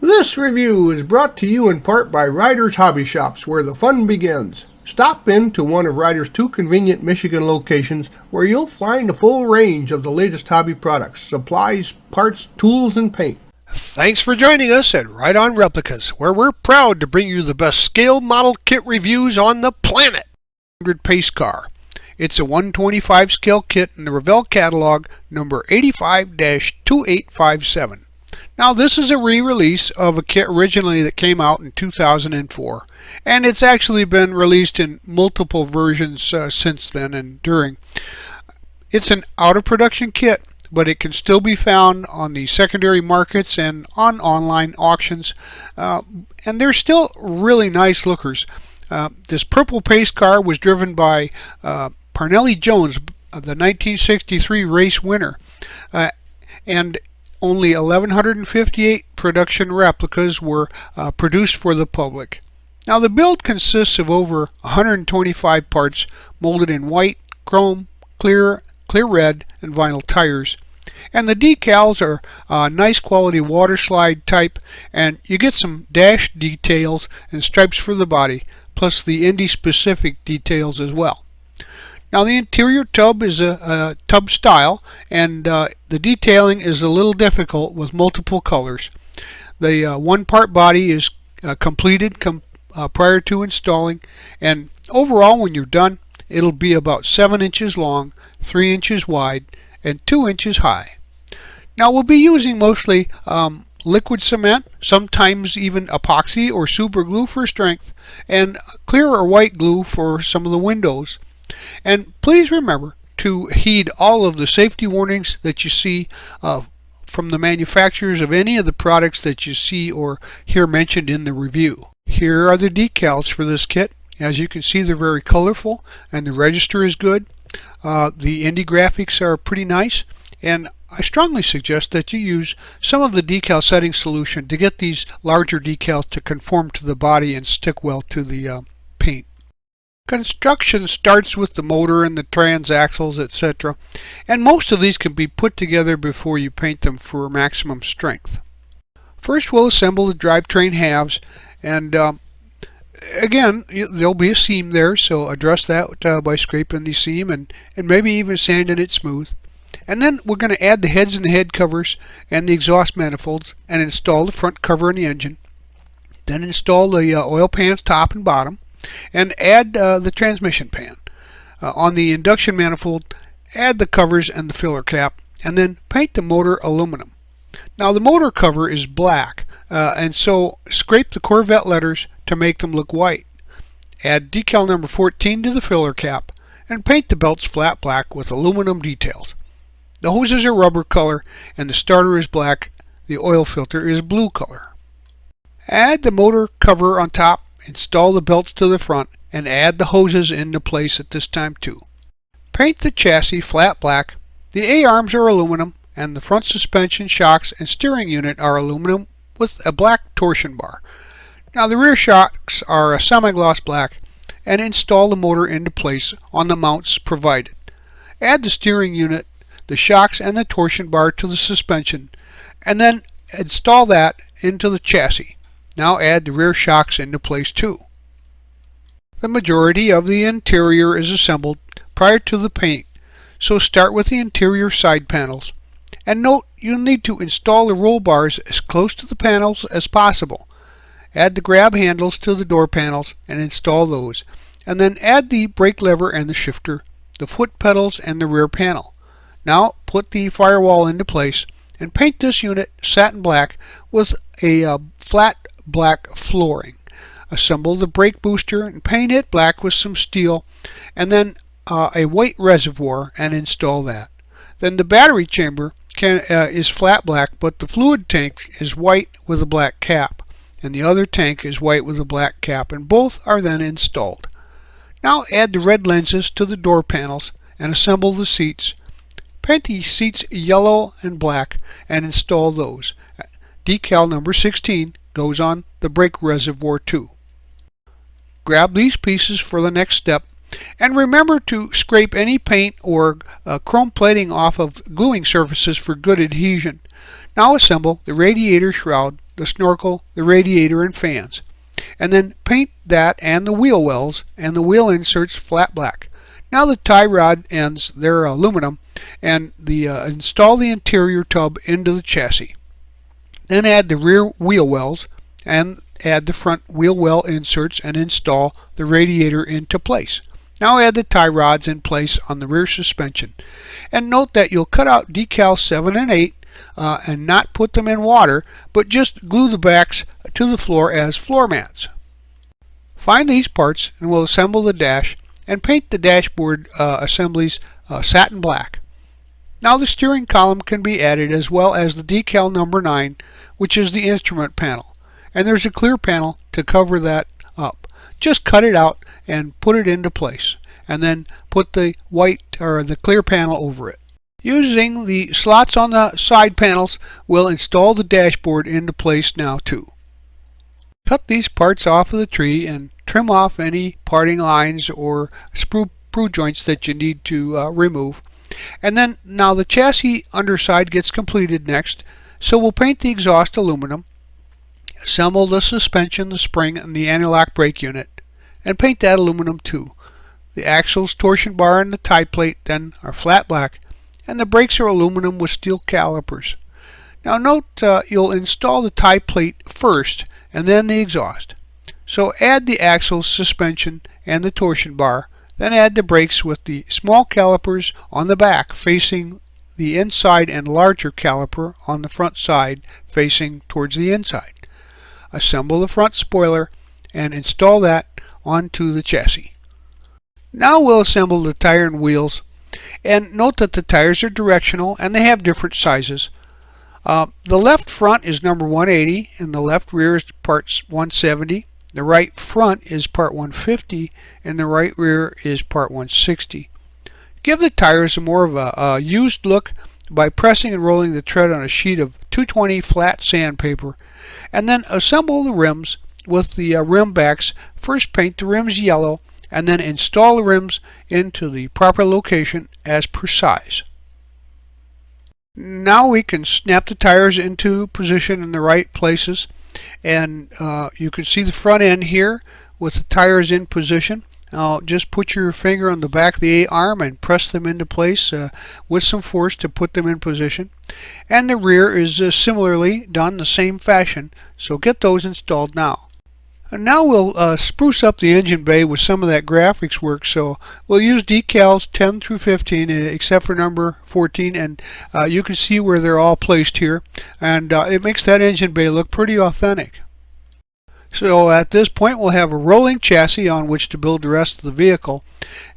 This review is brought to you in part by Ryder's Hobby Shops, where the fun begins. Stop in to one of Ryder's 2 convenient Michigan locations where you'll find a full range of the latest hobby products, supplies, parts, tools, and paint. Thanks for joining us at Right On Replicas, where we're proud to bring you the best scale model kit reviews on the planet. 100 pace car. It's a 125 scale kit in the Revell catalog, number 85-2857. Now, this is a re-release of a kit originally that came out in 2004, and it's actually been released in multiple versions since then and during. It's an out-of-production kit, but it can still be found on the secondary markets and on online auctions, and they're still really nice lookers. This purple pace car was driven by Parnelli Jones, the 1963 race winner, and only 1,158 production replicas were produced for the public. Now, the build consists of over 125 parts molded in white, chrome, clear red, and vinyl tires. And the decals are nice quality water slide type, and you get some dash details and stripes for the body, plus the Indy specific details as well. Now, the interior tub is a tub style, and the detailing is a little difficult with multiple colors. The one part body is completed prior to installing, and overall when you're done it'll be about 7 inches long, 3 inches wide, and 2 inches high. Now, we'll be using mostly liquid cement, sometimes even epoxy or super glue for strength, and clear or white glue for some of the windows. And please remember to heed all of the safety warnings that you see from the manufacturers of any of the products that you see or hear mentioned in the review. Here are the decals for this kit. As you can see, they're very colorful and the register is good. The Indy graphics are pretty nice, and I strongly suggest that you use some of the decal setting solution to get these larger decals to conform to the body and stick well to the paint. Construction starts with the motor and the transaxles, etc., and most of these can be put together before you paint them for maximum strength. First, we'll assemble the drivetrain halves, and again, there'll be a seam there, so address that by scraping the seam and maybe even sanding it smooth. And then we're going to add the heads and the head covers and the exhaust manifolds and install the front cover on the engine. Then install the oil pans top and bottom, and add the transmission pan. On the induction manifold, add the covers and the filler cap, and then paint the motor aluminum. Now, the motor cover is black, and so scrape the Corvette letters to make them look white. Add decal number 14 to the filler cap, and paint the belts flat black with aluminum details. The hoses are rubber color, and the starter is black. The oil filter is blue color. Add the motor cover on top, install the belts to the front, and add the hoses into place at this time too. Paint the chassis flat black. The A-arms are aluminum, and the front suspension, shocks, and steering unit are aluminum with a black torsion bar. Now, the rear shocks are a semi-gloss black, and install the motor into place on the mounts provided. Add the steering unit, the shocks, and the torsion bar to the suspension, and then install that into the chassis. Now add the rear shocks into place too. The majority of the interior is assembled prior to the paint, so start with the interior side panels. And note, you'll need to install the roll bars as close to the panels as possible. Add the grab handles to the door panels and install those. And then add the brake lever and the shifter, the foot pedals, and the rear panel. Now put the firewall into place and paint this unit satin black with a flat black flooring. Assemble the brake booster and paint it black with some steel, and then a white reservoir, and install that. Then the battery chamber is flat black, but the fluid tank is white with a black cap, and the other tank is white with a black cap, and both are then installed. Now add the red lenses to the door panels and assemble the seats. Paint the seats yellow and black and install those. Decal number 16 goes on the brake reservoir too. Grab these pieces for the next step, and remember to scrape any paint or chrome plating off of gluing surfaces for good adhesion. Now assemble the radiator shroud, the snorkel, the radiator, and fans. And then paint that and the wheel wells and the wheel inserts flat black. Now the tie rod ends, they're aluminum, and install the interior tub into the chassis. Then add the rear wheel wells and add the front wheel well inserts and install the radiator into place. Now add the tie rods in place on the rear suspension. And note that you'll cut out decals 7 and 8 and not put them in water, but just glue the backs to the floor as floor mats. Find these parts and we'll assemble the dash and paint the dashboard assemblies satin black. Now the steering column can be added as well as the decal number 9, which is the instrument panel. And there's a clear panel to cover that up. Just cut it out and put it into place, and then put the white or the clear panel over it. Using the slots on the side panels, we'll install the dashboard into place now too. Cut these parts off of the tree and trim off any parting lines or sprue joints that you need to remove. And then now the chassis underside gets completed next, so we'll paint the exhaust aluminum, assemble the suspension, the spring, and the anti-lock brake unit, and paint that aluminum too. The axles, torsion bar, and the tie plate then are flat black, and the brakes are aluminum with steel calipers. Now note you'll install the tie plate first and then the exhaust. So add the axles, suspension, and the torsion bar, then add the brakes with the small calipers on the back facing the inside and larger caliper on the front side facing towards the inside. Assemble the front spoiler and install that onto the chassis. Now we'll assemble the tire and wheels, and note that the tires are directional and they have different sizes. The left front is number 180 and the left rear is part 170. The right front is part 150 and the right rear is part 160. Give the tires more of a used look by pressing and rolling the tread on a sheet of 220 flat sandpaper, and then assemble the rims with the rim backs. First paint the rims yellow and then install the rims into the proper location as per size. Now we can snap the tires into position in the right places, and you can see the front end here with the tires in position. Now just put your finger on the back of the A-arm and press them into place with some force to put them in position. And the rear is similarly done the same fashion, so get those installed now. And now we'll spruce up the engine bay with some of that graphics work, so we'll use decals 10 through 15 except for number 14, and you can see where they're all placed here, and it makes that engine bay look pretty authentic. So at this point we'll have a rolling chassis on which to build the rest of the vehicle,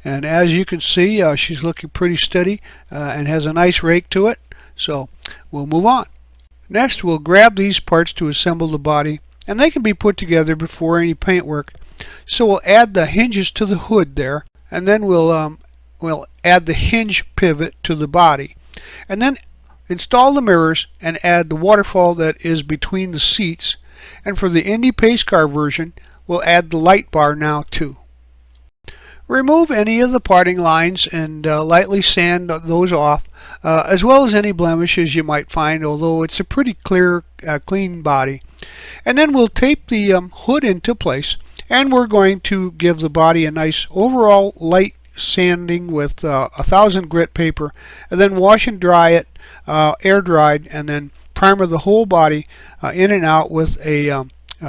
and as you can see she's looking pretty steady and has a nice rake to it, so we'll move on. Next we'll grab these parts to assemble the body, and they can be put together before any paint work. So we'll add the hinges to the hood there, and then we'll add the hinge pivot to the body, and then install the mirrors and add the waterfall that is between the seats. And for the Indy pace car version, we'll add the light bar now too. Remove any of the parting lines and lightly sand those off, as well as any blemishes you might find, although it's a pretty clear, clean body. And then we'll tape the hood into place, and we're going to give the body a nice overall light sanding with 1000 grit paper, and then wash and dry it, air dried, and then primer the whole body in and out with a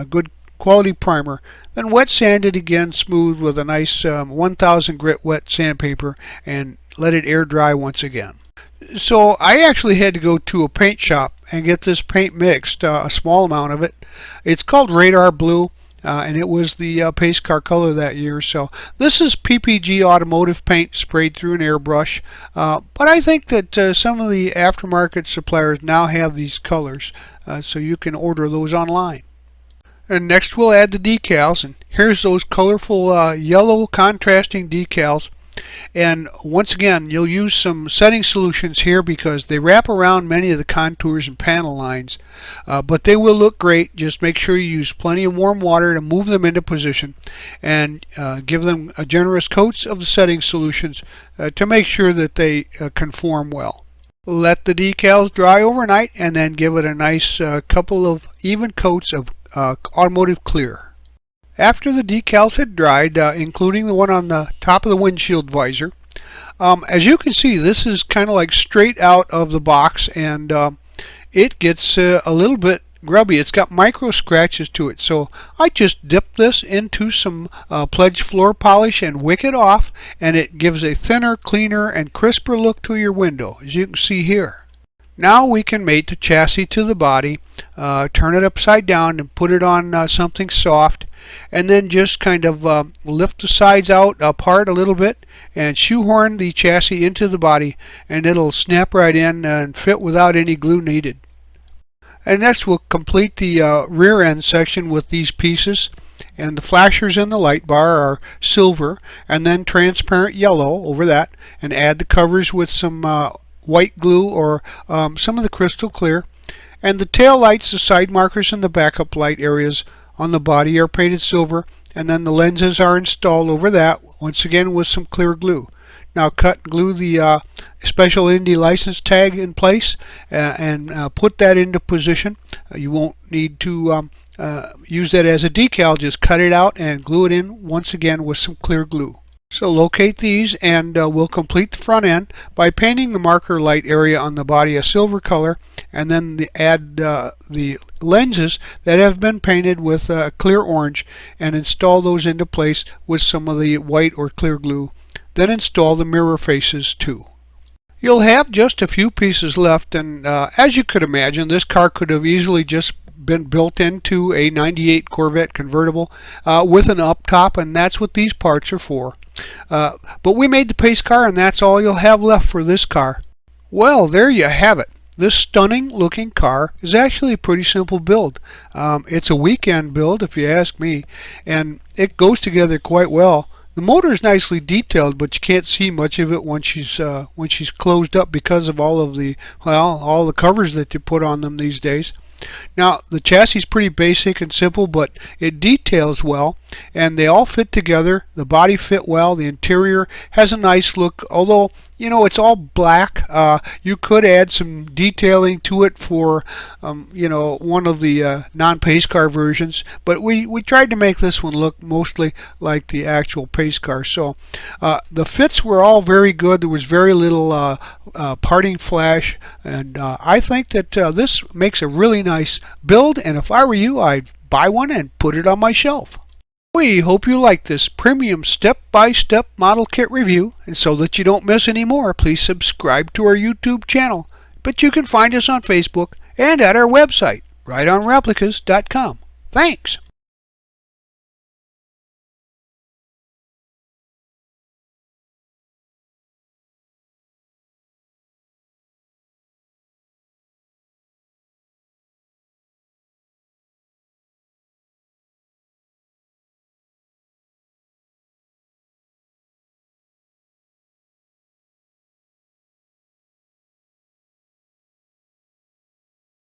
good quality primer. Then wet sand it again smooth with a nice 1000 grit wet sandpaper and let it air dry once again. So I actually had to go to a paint shop and get this paint mixed, a small amount of it. It's called Radar Blue, and it was the pace car color that year. So this is PPG automotive paint sprayed through an airbrush, but I think that some of the aftermarket suppliers now have these colors, so you can order those online. And next we'll add the decals, and here's those colorful yellow contrasting decals. And once again, you'll use some setting solutions here because they wrap around many of the contours and panel lines, but they will look great. Just make sure you use plenty of warm water to move them into position, and give them a generous coats of the setting solutions to make sure that they conform well. Let the decals dry overnight and then give it a nice couple of even coats of automotive clear. After the decals had dried, including the one on the top of the windshield visor, as you can see, this is kind of like straight out of the box, and it gets a little bit grubby. It's got micro scratches to it, so I just dip this into some Pledge floor polish and wick it off, and it gives a thinner, cleaner, and crisper look to your window, as you can see here. Now we can mate the chassis to the body, turn it upside down and put it on something soft, and then just kind of lift the sides out apart a little bit and shoehorn the chassis into the body, and it'll snap right in and fit without any glue needed. And next we'll complete the rear end section with these pieces, and the flashers in the light bar are silver and then transparent yellow over that, and add the covers with some white glue or some of the crystal clear. And the tail lights, the side markers, and the backup light areas on the body are painted silver, and then the lenses are installed over that, once again with some clear glue. Now cut and glue the Special Indy license tag in place and put that into position. You won't need to use that as a decal, just cut it out and glue it in once again with some clear glue. So locate these, and we'll complete the front end by painting the marker light area on the body a silver color, and then add the lenses that have been painted with clear orange, and install those into place with some of the white or clear glue. Then install the mirror faces too. You'll have just a few pieces left, and as you could imagine, this car could have easily just been built into a 98 Corvette convertible with an up top, and that's what these parts are for. But we made the pace car, and that's all you'll have left for this car. Well, there you have it. This stunning looking car is actually a pretty simple build. It's a weekend build if you ask me, and it goes together quite well. The motor is nicely detailed, but you can't see much of it when she's closed up because of all the covers that you put on them these days. Now the chassis is pretty basic and simple, but it details well, and they all fit together. The body fit well. The interior has a nice look, although it's all black. You could add some detailing to it for one of the non-pace car versions, but we tried to make this one look mostly like the actual pace car. So the fits were all very good. There was very little parting flash, and I think that this makes a really nice build, and if I were you, I'd buy one and put it on my shelf. We hope you like this premium step-by-step model kit review, and so that you don't miss any more, please subscribe to our YouTube channel. But you can find us on Facebook and at our website, rightonreplicas.com. Thanks!